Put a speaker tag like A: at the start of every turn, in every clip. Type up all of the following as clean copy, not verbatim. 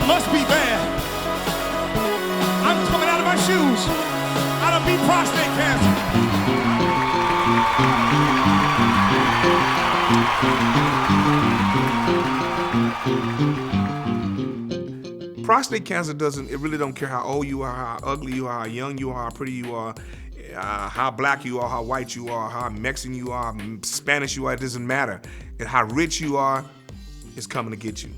A: must be bad. I'm coming out of my shoes. I done beat prostate cancer. Prostate cancer it really don't care how old you are, how ugly you are, how young you are, how pretty you are, how black you are, how white you are, how Mexican you are, Spanish you are, it doesn't matter. And how rich you are, it's coming to get you.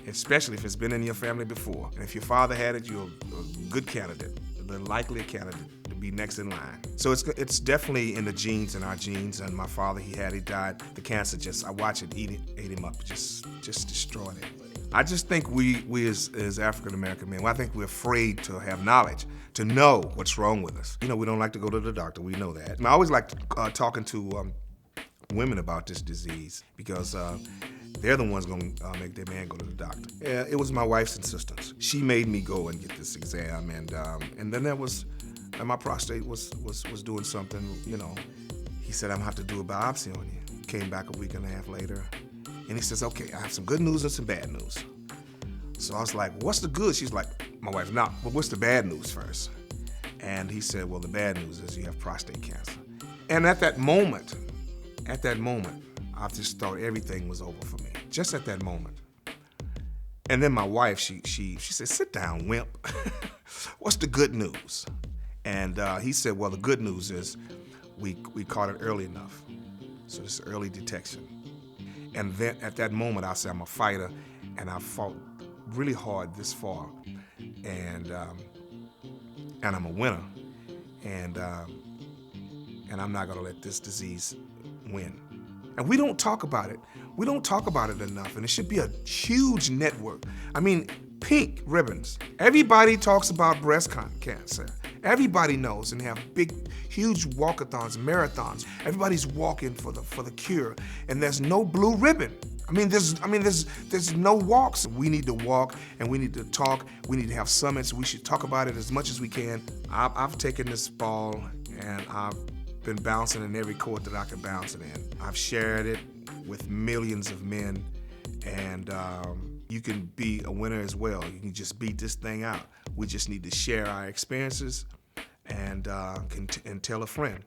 A: Especially if it's been in your family before. And if your father had it, you're a good candidate, the likely candidate to be next in line. So it's definitely in the genes, in our genes. And my father, he died. The cancer I watched it ate him up, just destroyed it. I just think we as African American men, I think we're afraid to have knowledge, to know what's wrong with us. You know, we don't like to go to the doctor, we know that. And I always like talking to women about this disease because they're the ones gonna make their man go to the doctor. It was my wife's insistence. She made me go and get this exam, and then my prostate was doing something, you know. He said, I'm gonna have to do a biopsy on you. Came back a week and a half later, and he says, okay, I have some good news and some bad news. So I was like, what's the good? She's like, my wife, no, but what's the bad news first? And he said, well, the bad news is you have prostate cancer. And at that moment, I just thought everything was over for me, just at that moment. And then my wife, she said, sit down, wimp. What's the good news? And he said, well, the good news is we caught it early enough. So this is early detection. And then at that moment, I said, I'm a fighter, and I fought really hard this far. And I'm a winner. And I'm not gonna let this disease win. And we don't talk about it. We don't talk about it enough, and it should be a huge network. I mean, pink ribbons. Everybody talks about breast cancer. Everybody knows, and have big, huge walkathons, marathons. Everybody's walking for the cure, and there's no blue ribbon. There's no walks. We need to walk, and we need to talk. We need to have summits. We should talk about it as much as we can. I've taken this ball, and I've been bouncing in every court that I could bounce it in. I've shared it with millions of men, and you can be a winner as well. You can just beat this thing out. We just need to share our experiences and tell a friend.